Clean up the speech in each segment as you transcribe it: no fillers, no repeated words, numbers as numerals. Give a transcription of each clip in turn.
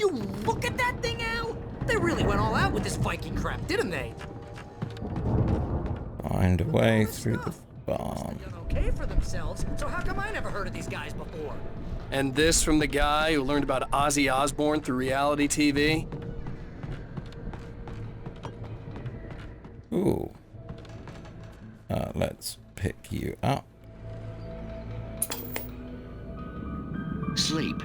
you look at that thing, Al? They really went all out with this Viking crap, didn't they? Find a way through the barn. They've done okay for themselves, so how come I never heard of these guys before? And this from the guy who learned about Ozzy Osbourne through reality TV? Ooh. Let's pick you up. Sleep.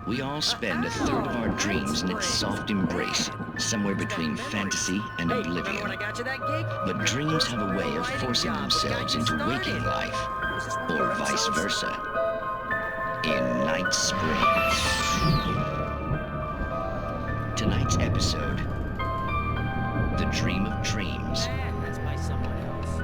We all spend a third of our dreams in its soft embrace, somewhere between fantasy and oblivion. When I got you that gig? But dreams have a way of forcing themselves into waking life, or vice versa, in Night Springs. Tonight's episode, The Dream of Dreams. That's by someone else.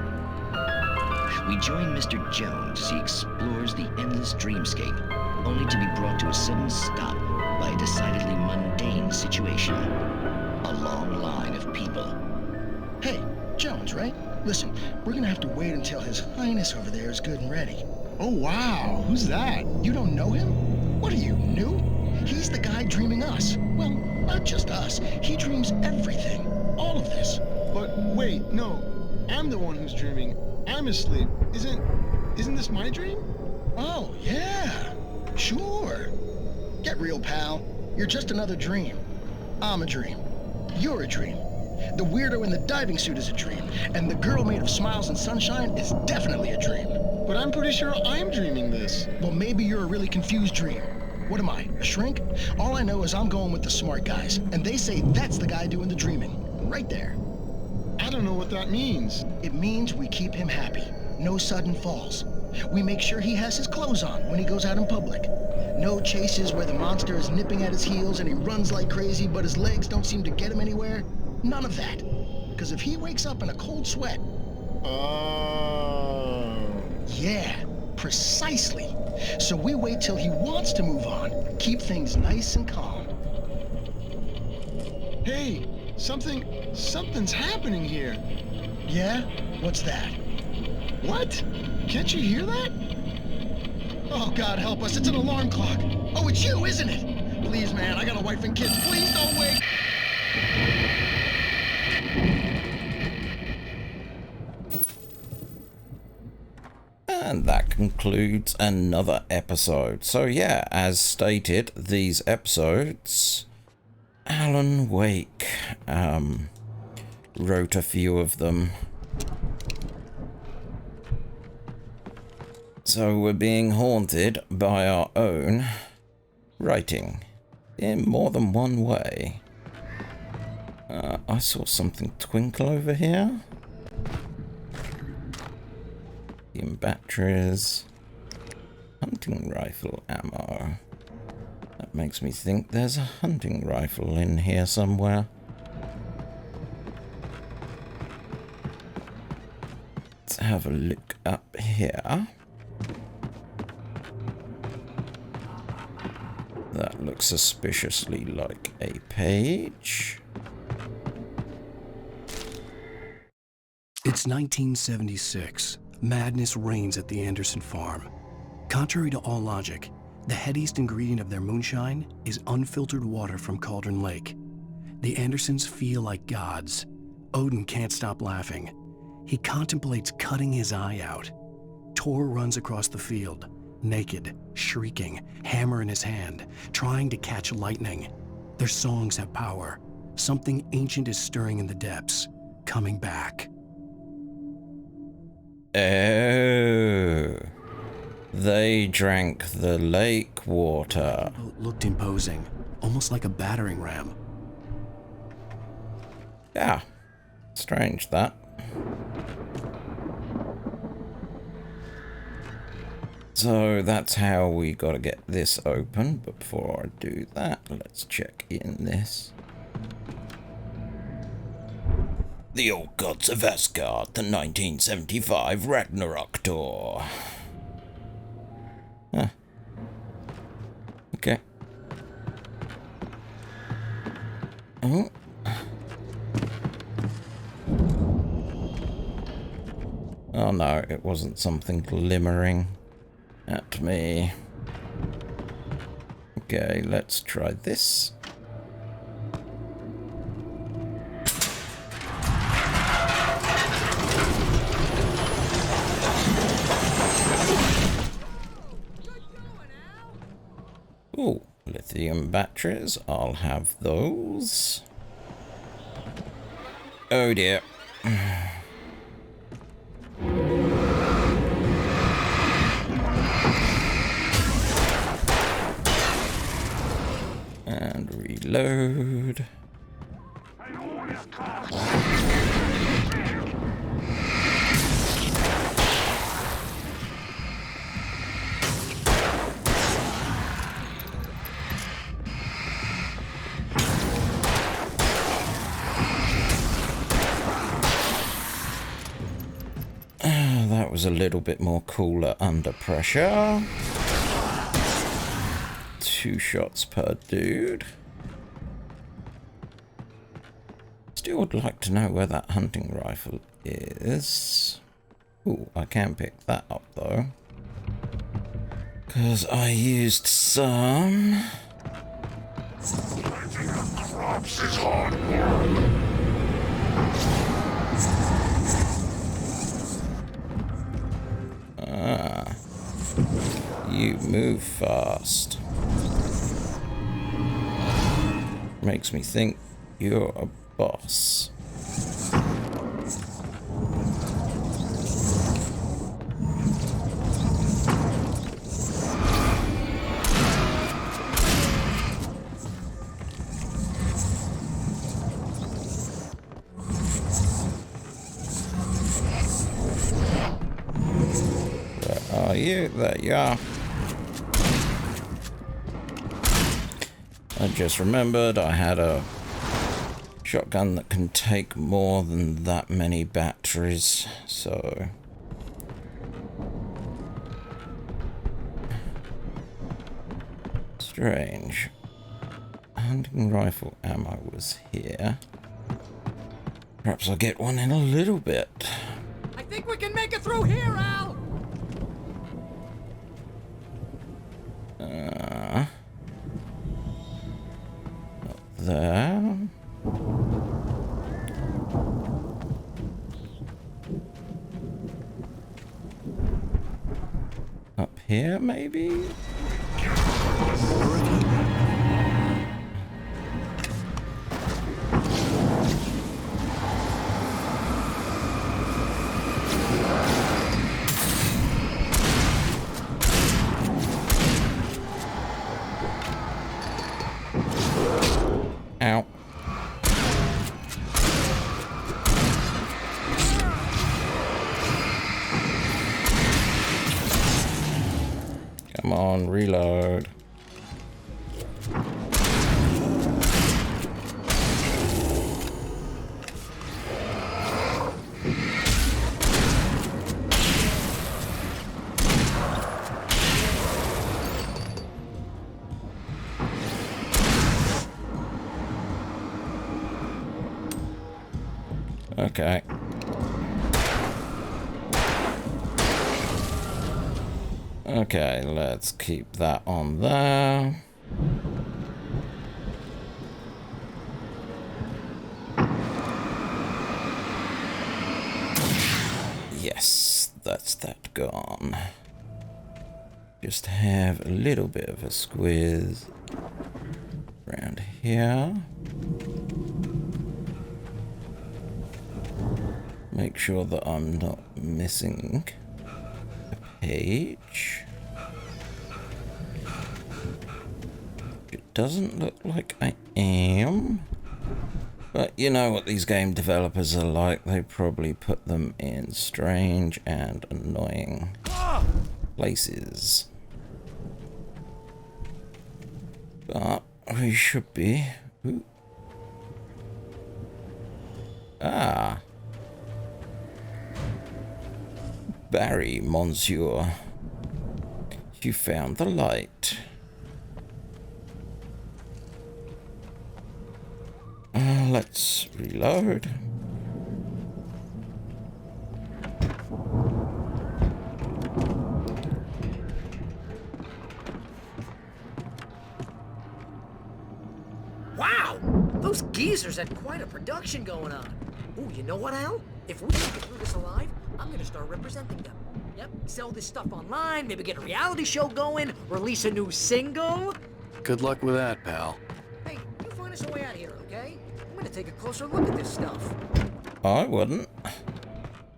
We join Mr. Jones as he explores the endless dreamscape, only to be brought to a sudden stop by a decidedly mundane situation. A long line of people. Hey, Jones, right? Listen, we're gonna have to wait until His Highness over there is good and ready. Oh, wow. Who's that? You don't know him? What are you, new? He's the guy dreaming us. Well, not just us. He dreams everything. All of this. But wait, no. I'm the one who's dreaming. I'm asleep. Isn't this my dream? Oh, yeah. Sure. Get real, pal. You're just another dream. I'm a dream. You're a dream. The weirdo in the diving suit is a dream. And the girl made of smiles and sunshine is definitely a dream. But I'm pretty sure I'm dreaming this. Well, maybe you're a really confused dream. What am I, a shrink? All I know is I'm going with the smart guys. And they say that's the guy doing the dreaming. Right there. I don't know what that means. It means we keep him happy. No sudden falls. We make sure he has his clothes on when he goes out in public. No chases where the monster is nipping at his heels and he runs like crazy, but his legs don't seem to get him anywhere. None of that. Because if he wakes up in a cold sweat... Oh. Yeah, precisely. So we wait till he wants to move on. Keep things nice and calm. Hey, something's happening here. Yeah? What's that? What? Can't you hear that? Oh, God help us, it's an alarm clock. Oh, it's you, isn't it? Please, man, I got a wife and kids. Please don't wake. And that concludes another episode. So yeah, as stated, these episodes, Alan Wake wrote a few of them. So we're being haunted by our own writing in more than one way. I saw something twinkle over here. In batteries. Hunting rifle ammo. That makes me think there's a hunting rifle in here somewhere. Let's have a look up here. That looks suspiciously like a page. It's 1976. Madness reigns at the Anderson farm. Contrary to all logic, the headiest ingredient of their moonshine is unfiltered water from Cauldron Lake. The Andersons feel like gods. Odin can't stop laughing. He contemplates cutting his eye out. Tor runs across the field, naked, shrieking, hammer in his hand, trying to catch lightning. Their songs have power. Something ancient is stirring in the depths, coming back. Oh, they drank the lake water. It looked imposing, almost like a battering ram. Yeah, strange that. So that's how we gotta get this open, but before I do that, let's check in this. The Old Gods of Asgard, the 1975 Ragnarok tour. Huh. Okay. Oh. Oh no, it wasn't something glimmering at me. Okay, let's try this. Oh, lithium batteries. I'll have those. Oh dear. And reload. That was a little bit more cooler under pressure. 2 shots per dude. Still would like to know where that hunting rifle is. Ooh, I can pick that up though. Because I used some. Crops is hard work. Ah, you move fast. Makes me think you're a boss. Where are you? There you are. I just remembered I had a shotgun that can take more than that many batteries, so... Strange. Hunting rifle ammo was here. Perhaps I'll get one in a little bit. I think we can make it through here, Al! There. Up here, maybe? Ow. Come on, reload. Okay. Okay, let's keep that on there. Yes, that's that gone. Just have a little bit of a squeeze around here. Make sure that I'm not missing a page. It doesn't look like I am. But you know what these game developers are like. They probably put them in strange and annoying places. But we should be... Ooh. Ah. Barry, monsieur. You found the light. Let's reload. Wow! Those geezers had quite a production going on. Ooh, you know what, Al? If we make it through this alive, I'm gonna start representing them. Yep, sell this stuff online, maybe get a reality show going, release a new single. Good luck with that, pal. Hey, you find us a way out of here, okay? I'm gonna take a closer look at this stuff. I wouldn't.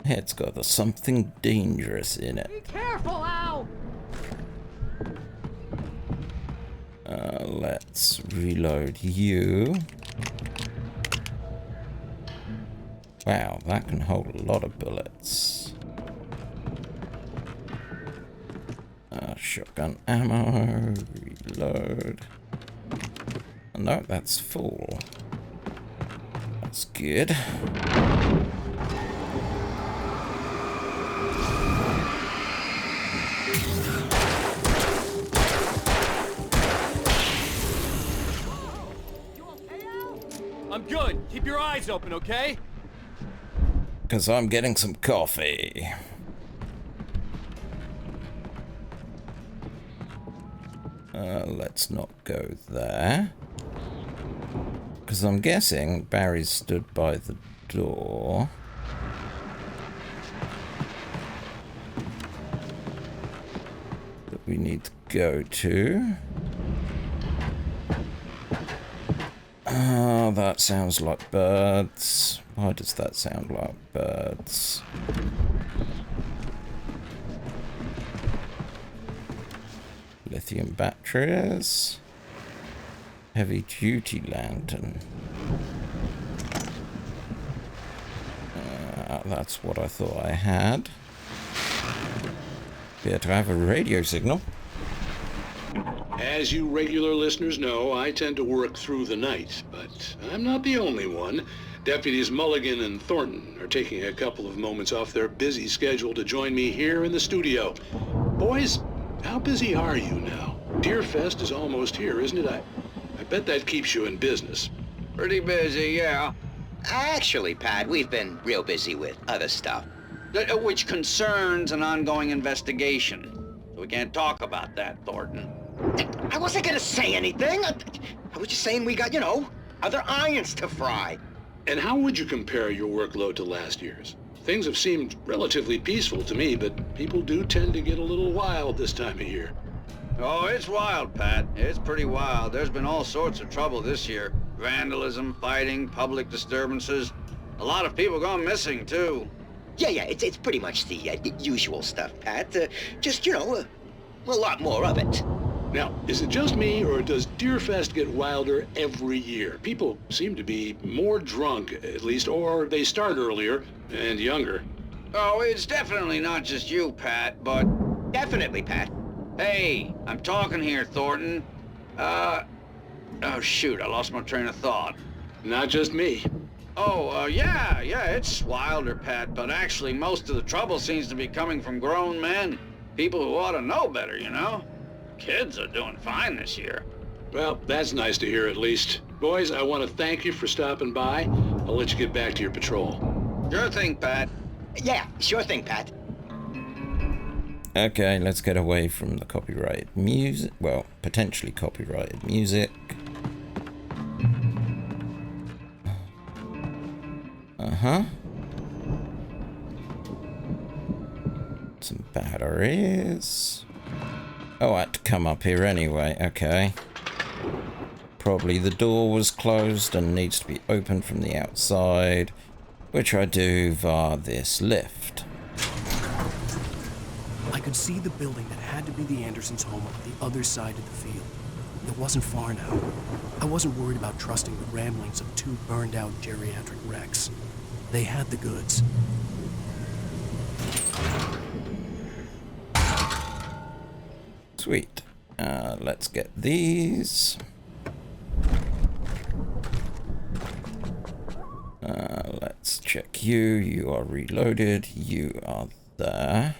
It's got something dangerous in it. Be careful, Al! Let's reload you. Wow, that can hold a lot of bullets. Shotgun ammo, reload. No, that's full. That's good. I'm good. Keep your eyes open, okay? Because I'm getting some coffee. Let's not go there. Because I'm guessing Barry stood by the door. That we need to go to. Oh, that sounds like birds. Why does that sound like birds? Lithium batteries. Heavy duty lantern. That's what I thought I had. Appear to have a radio signal. As you regular listeners know, I tend to work through the night, but I'm not the only one. Deputies Mulligan and Thornton are taking a couple of moments off their busy schedule to join me here in the studio. Boys, how busy are you now? Deerfest is almost here, isn't it? I bet that keeps you in business. Pretty busy, yeah. Actually, Pat, we've been real busy with other stuff, which concerns an ongoing investigation. So we can't talk about that, Thornton. I wasn't gonna say anything. I was just saying we got, other irons to fry. And how would you compare your workload to last year's? Things have seemed relatively peaceful to me, but people do tend to get a little wild this time of year. Oh, it's wild, Pat. It's pretty wild. There's been all sorts of trouble this year. Vandalism, fighting, public disturbances. A lot of people gone missing, too. Yeah, it's pretty much the usual stuff, Pat. Just, a lot more of it. Now, is it just me, or does Deerfest get wilder every year? People seem to be more drunk, at least, or they start earlier and younger. Oh, it's definitely not just you, Pat, but... Definitely, Pat. Hey, I'm talking here, Thornton. Oh, shoot, I lost my train of thought. Not just me. Oh, yeah, it's wilder, Pat, but actually most of the trouble seems to be coming from grown men. People who ought to know better, Kids are doing fine this year. Well, that's nice to hear at least. Boys, I want to thank you for stopping by. I'll let you get back to your patrol. Sure thing, Pat. Yeah, sure thing, Pat. Okay, let's get away from the copyrighted music. Well, potentially copyrighted music. Some batteries. Oh, I had to come up here anyway. Okay. Probably the door was closed and needs to be opened from the outside, which I do via this lift. I could see the building that had to be the Andersons' home on the other side of the field. It wasn't far now. I wasn't worried about trusting the ramblings of two burned-out geriatric wrecks. They had the goods. Sweet. Let's get these. Let's check you. You are reloaded. You are there.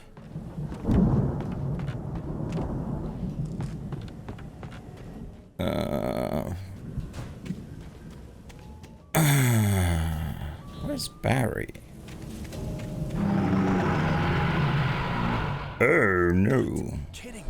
Where's Barry? Oh no. Kidding me.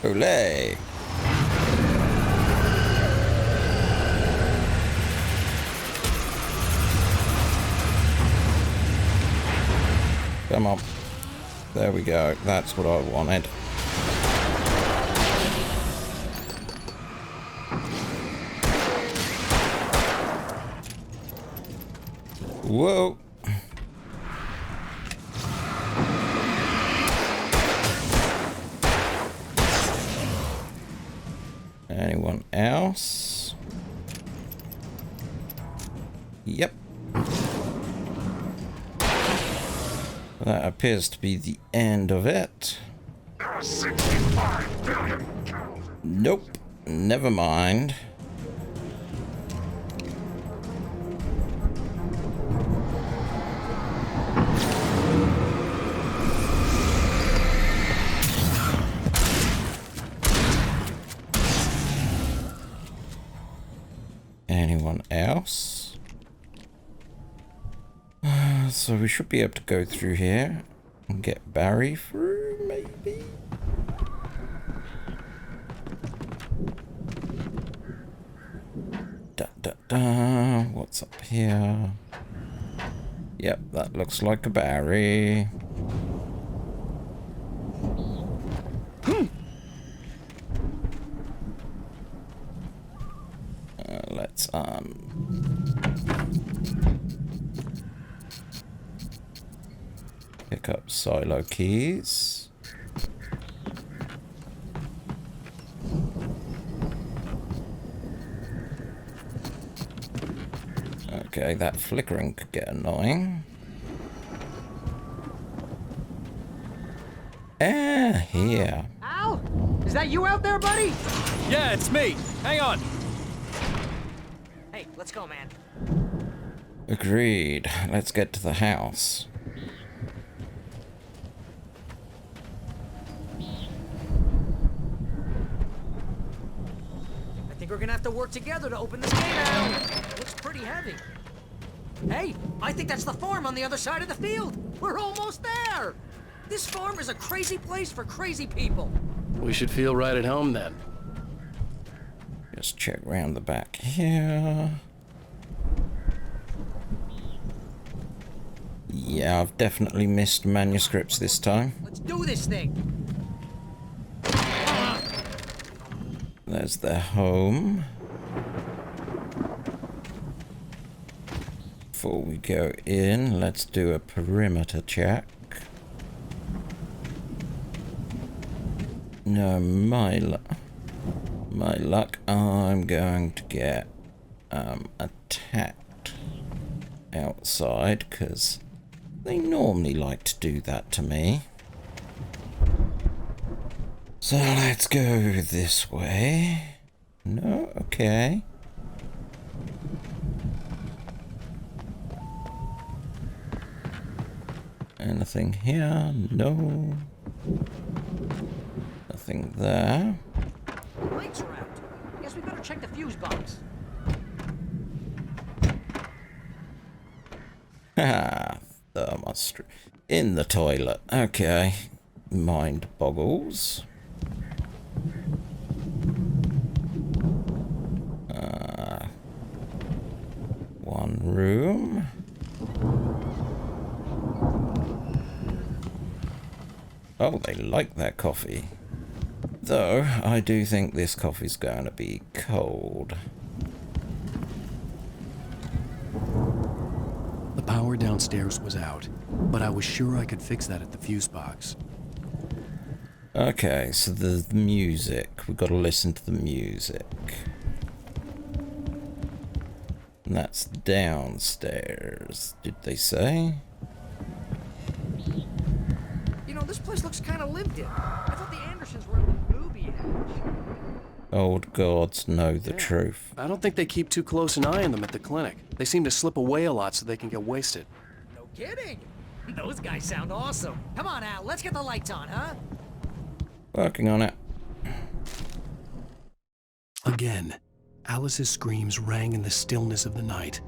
Olé! Come on. There we go. That's what I wanted. Whoa. Anyone else? Yep. That appears to be the end of it. Nope. Never mind. Anyone else? So we should be able to go through here and get Barry through, maybe? What's up here? Yep, that looks like a Barry. Let's pick up silo keys. Okay, that flickering could get annoying. Here. Al? Is that you out there, buddy? Yeah, it's me. Hang on. Hey, let's go, man. Agreed. Let's get to the house. I think we're gonna have to work together to open this gate, Al. Looks pretty heavy. Hey, I think that's the farm on the other side of the field. We're almost there. This farm is a crazy place for crazy people. We should feel right at home then. Just check round the back here. Yeah, I've definitely missed manuscripts this time. Let's do this thing. There's their home. Before we go in, let's do a perimeter check. No, my luck, I'm going to get attacked outside, because they normally like to do that to me. So let's go this way. No? Okay. Anything here? No. Nothing there. Lights are out. Guess we better check the fuse box. Haha, thermostat in the toilet. Okay, mind boggles. One room. Oh, they like their coffee. Though, I do think this coffee's going to be cold. The power downstairs was out, but I was sure I could fix that at the fuse box. Okay, so the music. We've got to listen to the music. And that's downstairs, did they say? You know, this place looks kind of lived in. I thought the Andersons were a little booby-ish. Old gods know the truth. I don't think they keep too close an eye on them at the clinic. They seem to slip away a lot so they can get wasted. No kidding. Those guys sound awesome. Come on, Al, let's get the lights on, huh? Working on it. Again, Alice's screams rang in the stillness of the night.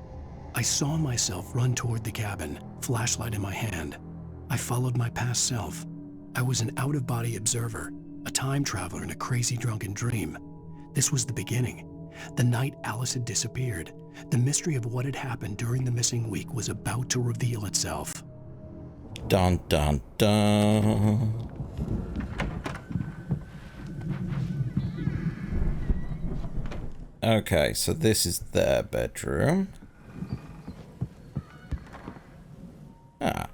I saw myself run toward the cabin, flashlight in my hand. I followed my past self. I was an out-of-body observer, a time traveler in a crazy drunken dream. This was the beginning. The night Alice had disappeared. The mystery of what had happened during the missing week was about to reveal itself. Dun dun dun. Okay, so this is their bedroom. Ah.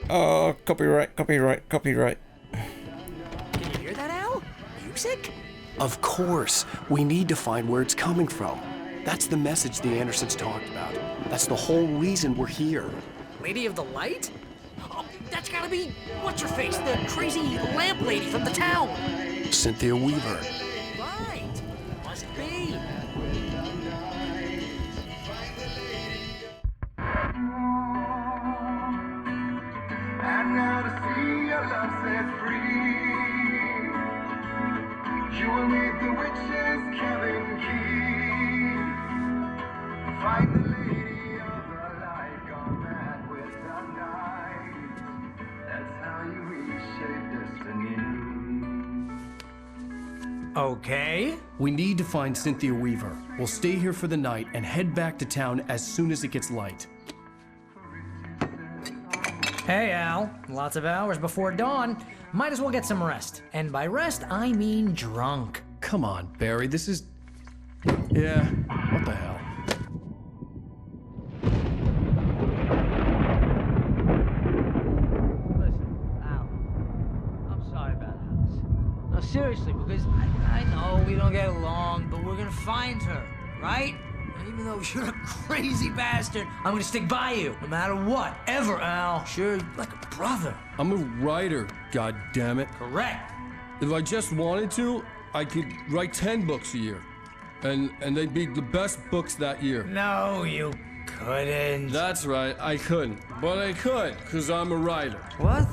Oh, copyright. Can you hear that, Al? Music? Of course, we need to find where it's coming from. That's the message the Andersons talked about. That's the whole reason we're here. Lady of the Light? Oh, that's gotta be what's-her-face, the crazy lamp lady from the town. Cynthia Weaver. Right. Must be. And now to see your love set free, you will meet the witch's cabin keys. Find the lady of the light, gone mad with the night. That's how you reshape destiny. Okay. We need to find Cynthia Weaver. We'll stay here for the night and head back to town as soon as it gets light. Hey, Al. Lots of hours before dawn. Might as well get some rest. And by rest, I mean drunk. Come on, Barry, this is... Yeah, what the hell? Listen, Al, I'm sorry about Alice. No, seriously, because I know we don't get along, but we're gonna find her, right? And even though you're a crazy bastard, I'm gonna stick by you, no matter what, ever, Al. Sure, like a brother. I'm a writer, goddammit. Correct. If I just wanted to, I could write 10 books a year. And they'd be the best books that year. No, you couldn't. That's right, I couldn't. But I could, because I'm a writer. What?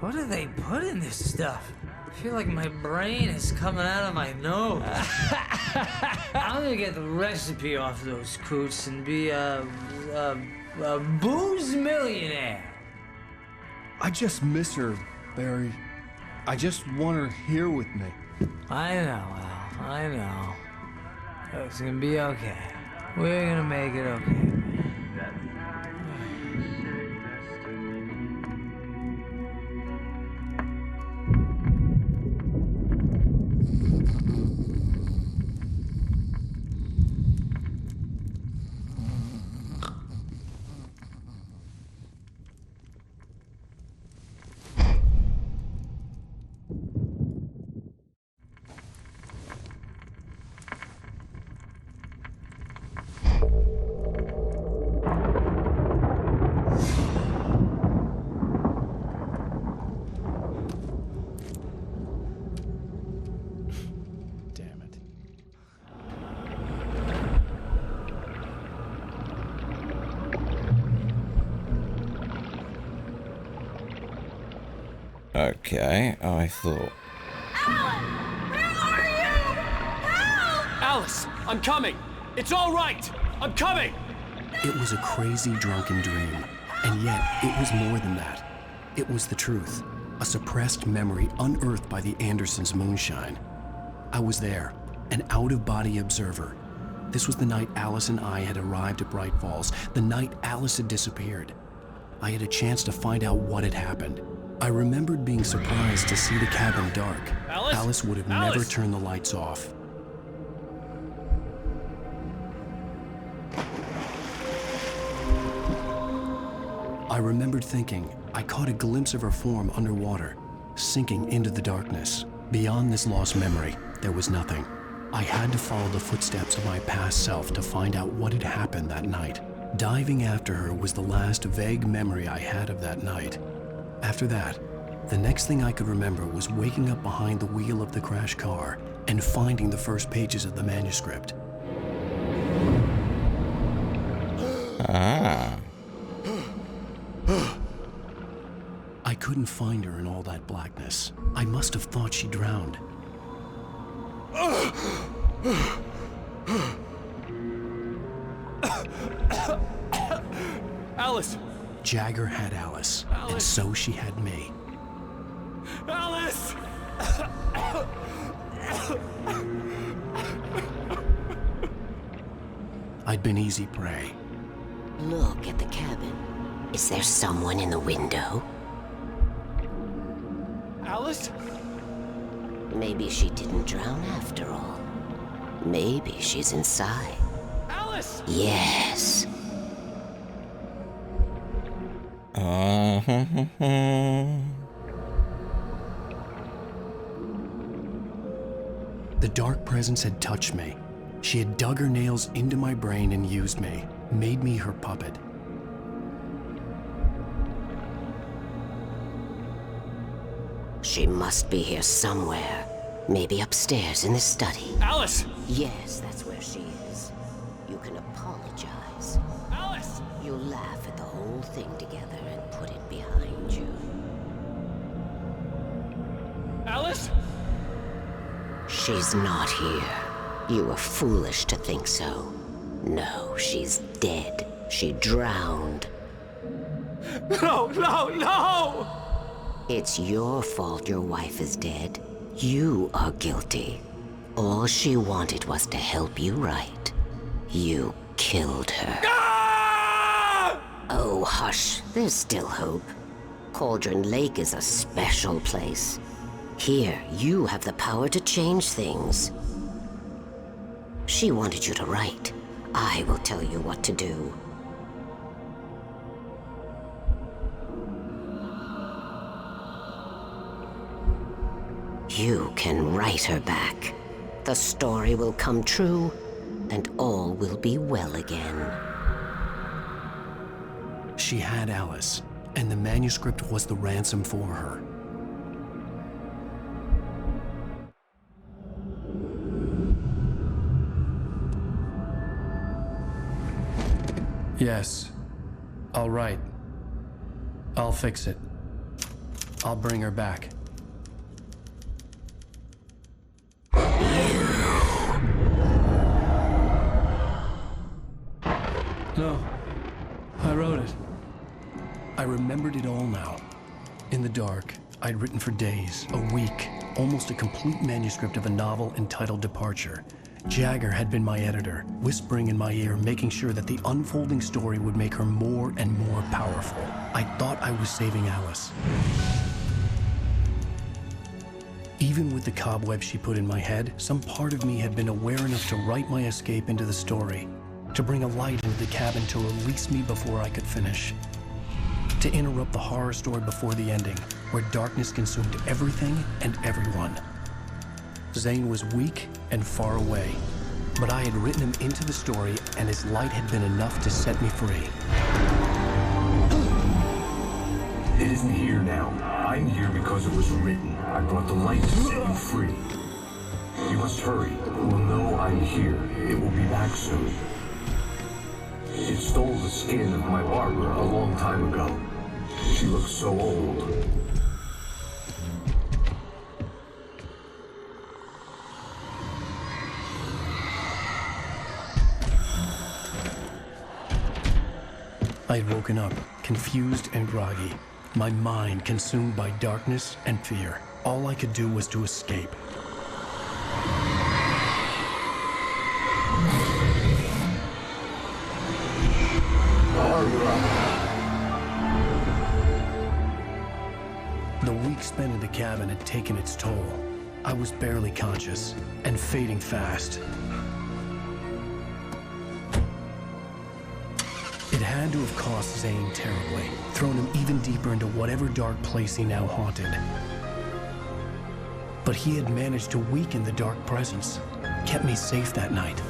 What do they put in this stuff? I feel like my brain is coming out of my nose. I'm gonna get the recipe off those coots and be a booze millionaire. I just miss her, Barry. I just want her here with me. I know, Al. I know. It's gonna be okay. We're gonna make it okay. Okay, I thought... Alice, I'm coming. It's all right. I'm coming. It was a crazy drunken dream, and yet it was more than that. It was the truth, a suppressed memory unearthed by the Andersons' moonshine. I was there, an out-of-body observer. This was the night Alice and I had arrived at Bright Falls, the night Alice had disappeared. I had a chance to find out what had happened. I remembered being surprised to see the cabin dark. Alice would have never turned the lights off. I remembered thinking I caught a glimpse of her form underwater, sinking into the darkness. Beyond this lost memory, there was nothing. I had to follow the footsteps of my past self to find out what had happened that night. Diving after her was the last vague memory I had of that night. After that, the next thing I could remember was waking up behind the wheel of the crashed car and finding the first pages of the manuscript. Ah. I couldn't find her in all that blackness. I must have thought she drowned. Alice! Jagger had Alice, and so she had me. Alice! I'd been easy prey. Look at the cabin. Is there someone in the window? Alice? Maybe she didn't drown after all. Maybe she's inside. Alice! Yes. The dark presence had touched me. She had dug her nails into my brain and used me, made me her puppet. She must be here somewhere. Maybe upstairs in the study. Alice! Yes, that's where she is. You can apologize. Alice! You'll laugh at the whole thing together and put it behind you. Alice? She's not here. You were foolish to think so. No, she's dead. She drowned. No, no, no! It's your fault your wife is dead. You are guilty. All she wanted was to help you right. You killed her. Ah! Oh, hush. There's still hope. Cauldron Lake is a special place. Here, you have the power to change things. She wanted you to write. I will tell you what to do. You can write her back. The story will come true, and all will be well again. She had Alice, and the manuscript was the ransom for her. Yes. All right. I'll fix it. I'll bring her back. No. I wrote it. I remembered it all now. In the dark, I'd written for days, a week, almost a complete manuscript of a novel entitled Departure. Jagger had been my editor, whispering in my ear, making sure that the unfolding story would make her more and more powerful. I thought I was saving Alice. Even with the cobwebs she put in my head, some part of me had been aware enough to write my escape into the story, to bring a light into the cabin to release me before I could finish, to interrupt the horror story before the ending, where darkness consumed everything and everyone. Zane was weak and far away, but I had written him into the story, and his light had been enough to set me free. It isn't here now. I'm here because it was written. I brought the light to set you free. You must hurry. It will know I'm here. It will be back soon. It stole the skin of my barber a long time ago. She looks so old. I had woken up, confused and groggy, my mind consumed by darkness and fear. All I could do was to escape. The week spent in the cabin had taken its toll. I was barely conscious and fading fast. It had to have cost Zane terribly, thrown him even deeper into whatever dark place he now haunted. But he had managed to weaken the dark presence, kept me safe that night.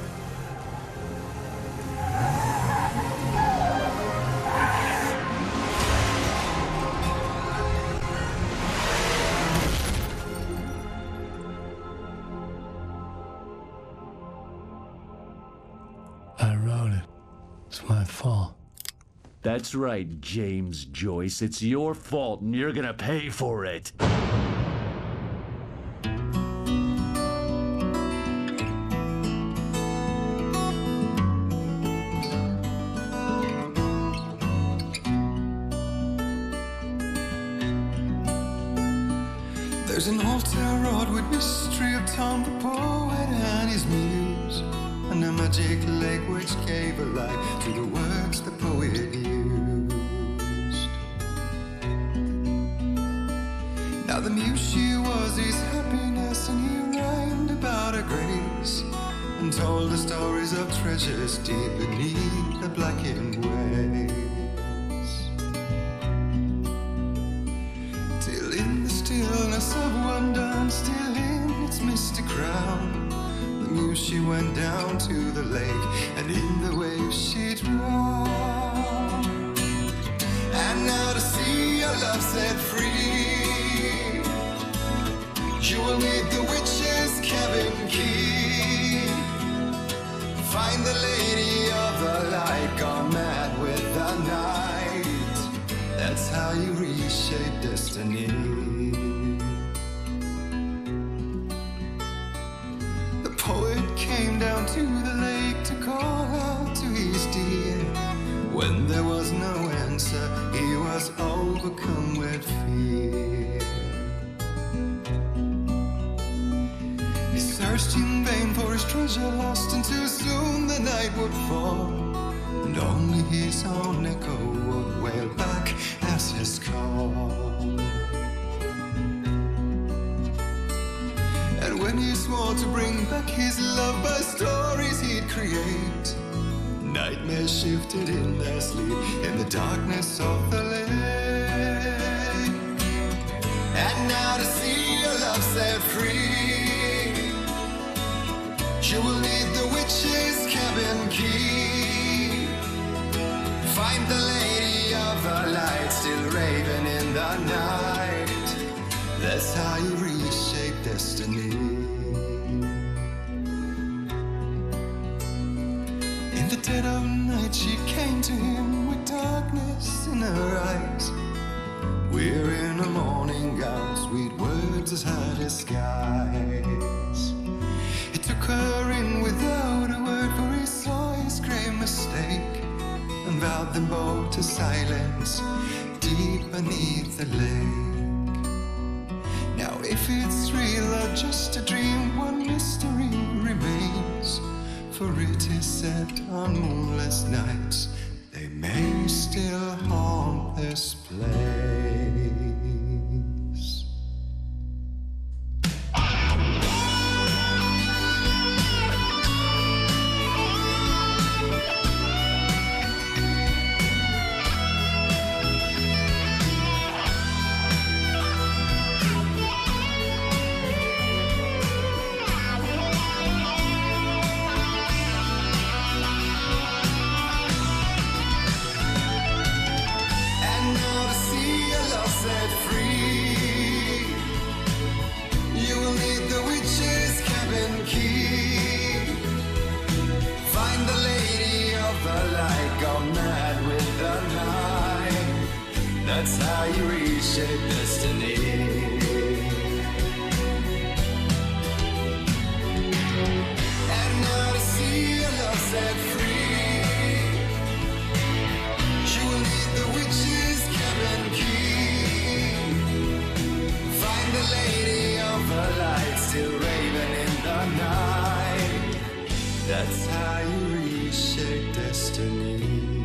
I wrote it. It's my fault. That's right, James Joyce. It's your fault, and you're gonna pay for it. There's an altar wrought with mystery of Tom the poet and his muse, and a magic lake which gave a life to the words the poet used. Now the muse, she was his happiness, and he rhymed about her grace, and told the stories of treasures deep beneath the blackened waves. Till in the stillness of wonder, and still in its misty crown, the muse, she went down to the lake, and in the waves she drowned. And now to see your love set free, you will need the witch's cabin key. Find the lady of the light, gone mad with the night. That's how you reshape destiny. The poet came down to the lake to call out to his dear. When there was no answer, he was overcome with fear. He searched in vain for his treasure lost, and too soon the night would fall, and only his own echo would wail back as his call. And when he swore to bring back his love by stories he'd create, nightmares shifted in their sleep in the darkness of the lake. And now to see your love set free, you will need the witch's cabin key. Find the lady of the light, still raving in the night. That's how you reshape destiny. In the dead of night she came to him with darkness in her eyes. We're in a morning gown, sweet words as hard as skies. He took her in without a word, for he saw his grave mistake, and vowed them both to silence deep beneath the lake. Now if it's real or just a dream, one mystery remains, for it is said on moonless nights they may still haunt this place. That's how you reshape destiny. And now to see your love set free, you will need the witch's cabin key. Find the lady of the light, still raving in the night. That's how you reshape destiny.